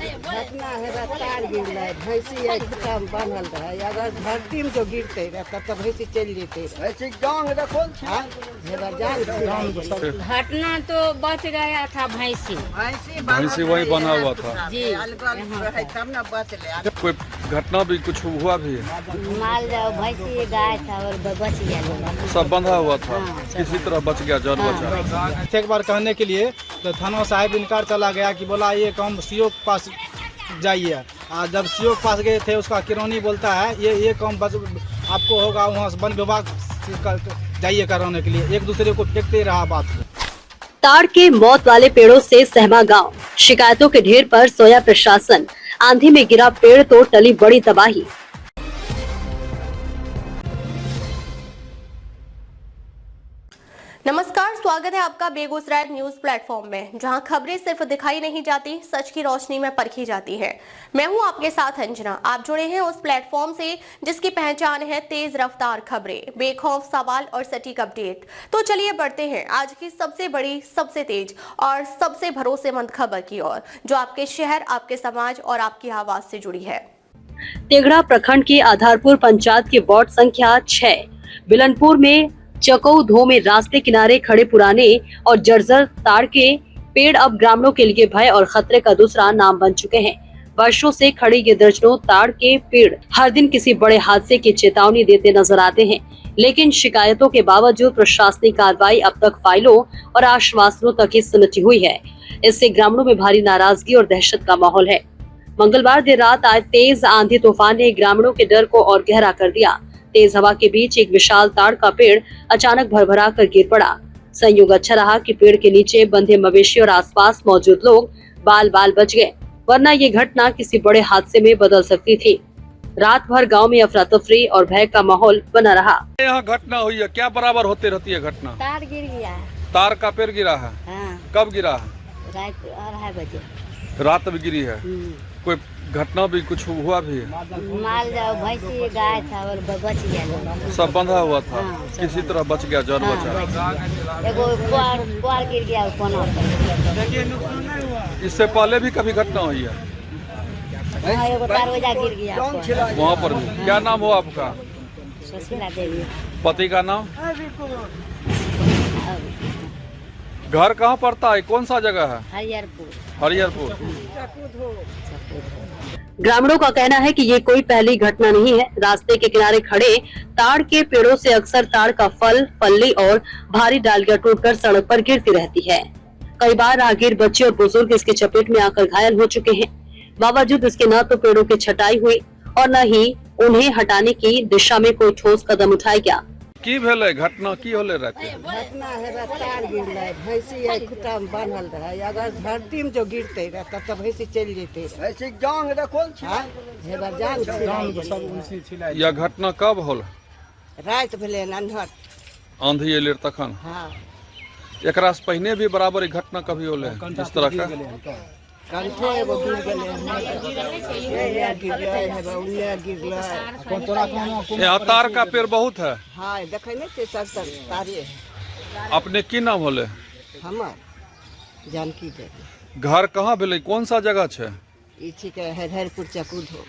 घटना है तार गिर रहा भैंसी है खुटा में बांधल रहे अगर धरती में जो गिरते रहे तब भैंसी चल जेते घटना तो बच गया था भैंसी भैंसी वही बना हुआ था जी। तब न बच ले कोई घटना भी कुछ हुआ भी है? माल जाओ भैंसी गाय था और बच गया सब बंधा हुआ था हाँ, किसी तरह बच गया जान बचा। एक बार कहने के लिए तो थाना साहब इनकार चला गया कि बोला ये काम सीओ के पास जाइए। जब सीओ के पास गए थे उसका किरोनी बोलता है ये काम बस आपको होगा वहाँ से वन विभाग जाइए कराने के लिए। एक दूसरे को फेंकते रहा बात को। ताड़ के मौत वाले पेड़ों से सहमा गांव, शिकायतों के ढेर पर सोया प्रशासन। आंधी में गिरा पेड़ तो टली बड़ी तबाही। नमस्कार, स्वागत है आपका बेगूसराय न्यूज प्लेटफॉर्म में, जहां खबरें सिर्फ दिखाई नहीं जाती, सच की रोशनी में परखी जाती है। मैं हूं आपके साथ अंजना। आप जुड़े हैं उस प्लेटफॉर्म से जिसकी पहचान है तेज रफ्तार खबरें, बेखौफ सवाल और सटीक अपडेट। तो चलिए बढ़ते हैं आज की सबसे बड़ी, सबसे तेज और सबसे भरोसेमंद खबर की ओर, जो आपके शहर, आपके समाज और आपकी आवाज से जुड़ी है। तेघड़ा प्रखंड के आधारपुर पंचायत के वार्ड संख्या 6 बिलनपुर में चकौधो में रास्ते किनारे खड़े पुराने और जर्जर ताड़ के पेड़ अब ग्रामीणों के लिए भय और खतरे का दूसरा नाम बन चुके हैं। वर्षों से खड़े ये दर्जनों ताड़ के पेड़ हर दिन किसी बड़े हादसे की चेतावनी देते नजर आते हैं, लेकिन शिकायतों के बावजूद प्रशासनिक कार्रवाई अब तक फाइलों और आश्वासनों तक ही सिमटी हुई है। इससे ग्रामीणों में भारी नाराजगी और दहशत का माहौल है। मंगलवार देर रात आए तेज आंधी तूफान ने ग्रामीणों के डर को और गहरा कर दिया। तेज हवा के बीच एक विशाल ताड़ का पेड़ अचानक भरभरा कर गिर पड़ा। संयोग अच्छा रहा कि पेड़ के नीचे बंधे मवेशी और आसपास मौजूद लोग बाल बाल बच गए, वरना ये घटना किसी बड़े हादसे में बदल सकती थी। रात भर गांव में अफरा तफरी और भय का माहौल बना रहा। यहाँ घटना हुई है, क्या बराबर होती रहती है घटना? तार गिर गया है। तार का पेड़ गिरा है? हाँ, कब गिरा है? रात 2:30 बजे। रात में गिरी है। कोई घटना भी कुछ हुआ भी है? माल जाओ भैंसी गाय था और बच गया सब बंधा हुआ था हाँ, किसी तरह बच गया जान बचा। एगो पुआर गिर गया कोना पर। इससे पहले भी कभी घटना हुई है? हाँ, एगो दरवाजा गिर गया वहाँ पर भी। क्या नाम हो आपका? सुशीला देवी। पति का नाम? घर कहाँ पड़ता है? कौन सा जगह है? हरिहरपुर। हरिहरपुर। ग्रामीणों का कहना है कि ये कोई पहली घटना नहीं है। रास्ते के किनारे खड़े ताड़ के पेड़ों से अक्सर ताड़ का फल, फल्ली और भारी डालियां टूटकर सड़क पर गिरती रहती है। कई बार राहगीर, बच्चे और बुजुर्ग इसके चपेट में आकर घायल हो चुके हैं। बावजूद इसके न तो पेड़ों की छटाई हुई और न ही उन्हें हटाने की दिशा में कोई ठोस कदम उठाया गया। की भेले घटना की होले रहते? घटना है तार गिर रहे भैंसी है खुटा में बांधल रहे अगर धरती में जो गिरते रहे तब भैंसी चल जेते यह घटना कब होल? रात भेले अन्हर आंधी एले तखन? हाँ, एकरा से पहले भी बराबर घटना कभी होले इस तरह का? कंठे एगो गिर गेले यहाँ तार का पेड़ बहुत है। हाँ, देखे नहीं सब तारे है। अपने की नाम होले? हमार जानकी देवी। घर कहाँ भेले? कौन सा जगह छे? हरिहरपुर चकूधो।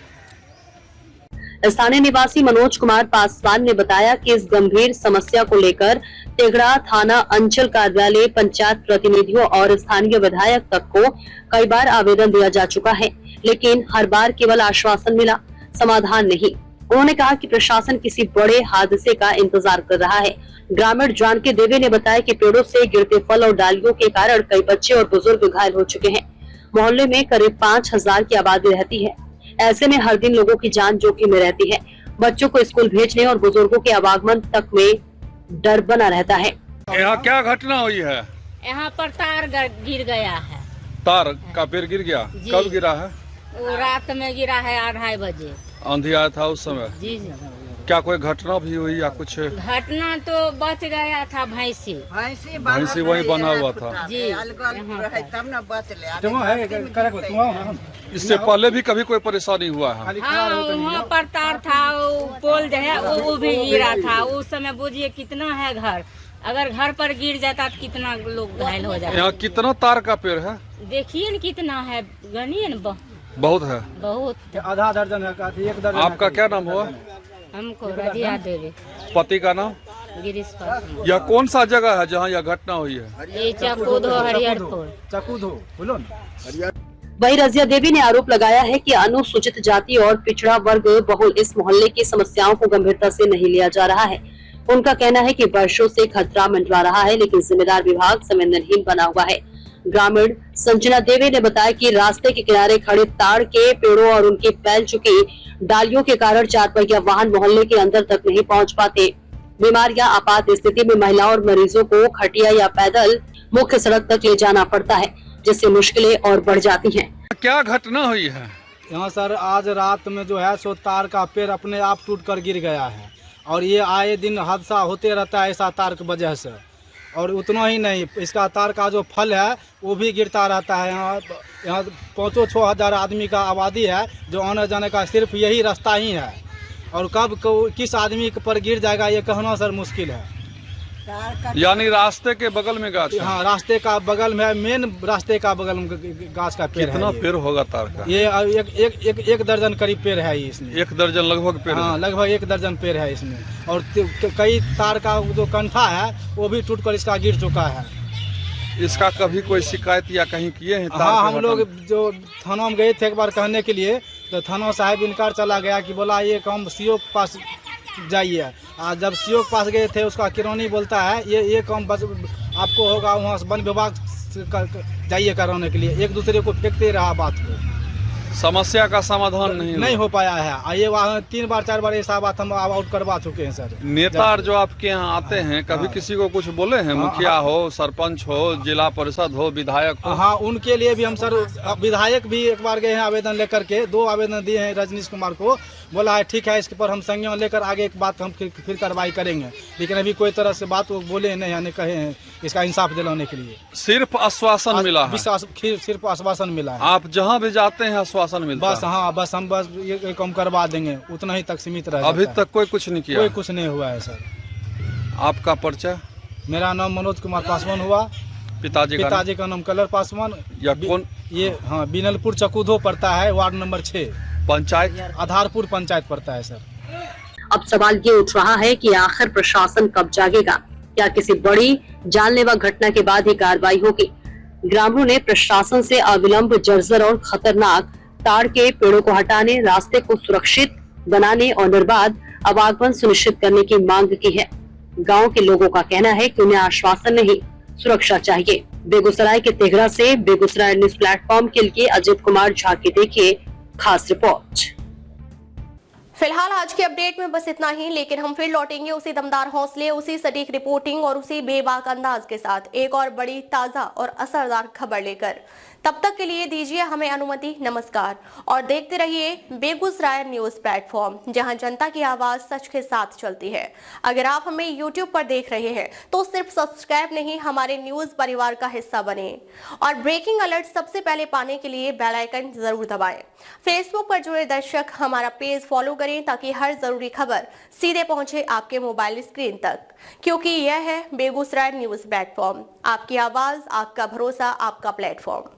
स्थानीय निवासी मनोज कुमार पासवान ने बताया कि इस गंभीर समस्या को लेकर तेघड़ा थाना अंचल कार्यालय, पंचायत प्रतिनिधियों और स्थानीय विधायक तक को कई बार आवेदन दिया जा चुका है, लेकिन हर बार केवल आश्वासन मिला, समाधान नहीं। उन्होंने कहा कि प्रशासन किसी बड़े हादसे का इंतजार कर रहा है। ग्रामीण जानकी देवी ने बताया कि पेड़ों से गिरते फल और डालियों के कारण कई बच्चे और बुजुर्ग घायल हो चुके हैं। मोहल्ले में करीब 5000 की आबादी रहती है। ऐसे में हर दिन लोगों की जान जोखिम में रहती है। बच्चों को स्कूल भेजने और बुजुर्गों के आवागमन तक में डर बना रहता है। यहाँ क्या घटना हुई है? यहाँ पर तार गिर गया है। तार का पेड़ गिर गया? कब गिरा है? वो रात में गिरा है 2:30 बजे। आंधी आया था उस समय? जी जी। क्या कोई घटना भी हुई या कुछ? घटना तो बच गया था भैंसी भैंसी वही बना हुआ था जी। तब न बच ले। इससे पहले भी कभी कोई परेशानी हुआ है? हाँ, वहाँ पर तार था, वो पोल जो है वो भी गिरा था। उस समय बुझिए कितना है घर, अगर घर पर गिर जाता तो कितना लोग घायल हो जाते। यहाँ कितना तार का पेड़ है? देखिए न कितना है, गनिए न बहुत है। बहुत। आधा दर्जन है, एक दर्जन। आपका क्या नाम हुआ? हमको रजिया देवी। पति का नाम? गिरीश पासवान। यह कौन सा जगह है जहाँ यह घटना हुई है? ये चकूधो हरिहरपुर। चकूधो बोलो ना। वहीं रजिया देवी ने आरोप लगाया है कि अनुसूचित जाति और पिछड़ा वर्ग बहुल इस मोहल्ले की समस्याओं को गंभीरता से नहीं लिया जा रहा है। उनका कहना है कि वर्षों से खतरा मंडरा रहा है, लेकिन जिम्मेदार विभाग संवेदनहीन बना हुआ है। ग्रामीण संजना देवी ने बताया कि रास्ते के किनारे खड़े ताड़ के पेड़ों और उनकी फैल चुकी डालियों के कारण 4 पहिया वाहन मोहल्ले के अंदर तक नहीं पहुंच पाते। बीमार या आपात स्थिति में महिलाओं और मरीजों को खटिया या पैदल मुख्य सड़क तक ले जाना पड़ता है, जिससे मुश्किलें और बढ़ जाती हैं। क्या घटना हुई है यहाँ सर? आज रात में जो है सो तार का पेड़ अपने आप टूटकर गिर गया है, और ये आए दिन हादसा होते रहता है ऐसा तार की वजह से। और उतना ही नहीं, इसका तार का जो फल है वो भी गिरता रहता है। यहाँ 5-6 हज़ार आदमी का आबादी है, जो आने जाने का सिर्फ यही रास्ता ही है, और कब किस आदमी पर गिर जाएगा ये कहना सर मुश्किल है। यानी रास्ते के बगल में गाछ है? हाँ, रास्ते का बगल में, मेन रास्ते का बगल में गाछ का पेड़ है। कितना पेड़ होगा तार का? ये एक दर्जन करीब पेड़ है इसमें। 1 दर्जन लगभग पेड़? हाँ, लगभग 1 दर्जन पेड़ है इसमें, और कई तार का जो कंठा है वो भी टूटकर इसका गिर चुका है। इसका कभी कोई शिकायत या कहीं किए हैं? हाँ, हम लोग जो थाना में गए थे एक बार कहने के लिए, तो थाना साहब इनकार चला गया कि बोला ये काम सीओ के पास जाइए। आज जब सीओ के पास गए थे, उसका किरानी बोलता है ये काम बस आपको होगा वहाँ से वन विभाग जाइए कराने के लिए। एक दूसरे को फेंकते रहा बात को, समस्या का समाधान नहीं हो पाया है। ये वहाँ 3 बार 4 बार ऐसा बात हम आउट करवा चुके हैं सर। नेता जो आपके यहाँ आते हैं कभी किसी को कुछ बोले हैं? मुखिया हो, सरपंच हो, जिला परिषद हो, विधायक हो? हाँ, उनके लिए भी हम सर, विधायक भी एक बार गए हैं आवेदन लेकर के, 2 आवेदन दिए हैं रजनीश कुमार को। बोला है ठीक है, इसके पर हम संज्ञान लेकर आगे एक बात हम फिर कार्रवाई करेंगे, लेकिन अभी कोई तरह से बात वो बोले नहीं, यानी कहे हैं इसका इंसाफ दिलाने के लिए। सिर्फ आश्वासन मिला है? सिर्फ आश्वासन मिला है। आप जहाँ भी जाते हैं आश्वासन मिलता है? बस हाँ, बस हम बस ये काम करवा देंगे, उतना ही तक सीमित रह। अभी तक कोई कुछ नहीं किया? कोई कुछ नहीं हुआ है सर। आपका परिचय? मेरा नाम मनोज कुमार पासवान हुआ। पिताजी का नाम कलर पासवान। या कौन? ये हाँ, बिनलपुर चकूधो पड़ता है, वार्ड नंबर 6, पंचायत आधारपुर पंचायत पड़ता है सर। अब सवाल ये उठ रहा है कि आखिर प्रशासन कब जागेगा? क्या किसी बड़ी जानलेवा घटना के बाद ही कार्रवाई होगी? ग्रामीणों ने प्रशासन से अविलंब जर्जर और खतरनाक ताड़ के पेड़ों को हटाने, रास्ते को सुरक्षित बनाने और निर्बाध आवागमन सुनिश्चित करने की मांग की है। गांव के लोगों का कहना है कि उन्हें आश्वासन नहीं, सुरक्षा चाहिए। बेगूसराय के तेघरा से बेगूसराय न्यूज प्लेटफॉर्म के लिए अजित कुमार झा की देखिए खास रिपोर्ट। फिलहाल आज के अपडेट में बस इतना ही, लेकिन हम फिर लौटेंगे उसी दमदार हौसले, उसी सटीक रिपोर्टिंग और उसी बेबाक अंदाज के साथ एक और बड़ी ताजा और असरदार खबर लेकर। तब तक के लिए दीजिए हमें अनुमति। नमस्कार, और देखते रहिए बेगूसराय न्यूज प्लेटफॉर्म, जहां जनता की आवाज सच के साथ चलती है। अगर आप हमें YouTube पर देख रहे हैं तो सिर्फ सब्सक्राइब नहीं, हमारे न्यूज परिवार का हिस्सा बने, और ब्रेकिंग अलर्ट सबसे पहले पाने के लिए बेल आइकन जरूर दबाएं। फेसबुक पर जुड़े दर्शक हमारा पेज फॉलो करें, ताकि हर जरूरी खबर सीधे पहुंचे आपके मोबाइल स्क्रीन तक, क्योंकि यह है बेगूसराय न्यूज प्लेटफॉर्म, आपकी आवाज, आपका भरोसा, आपका प्लेटफॉर्म।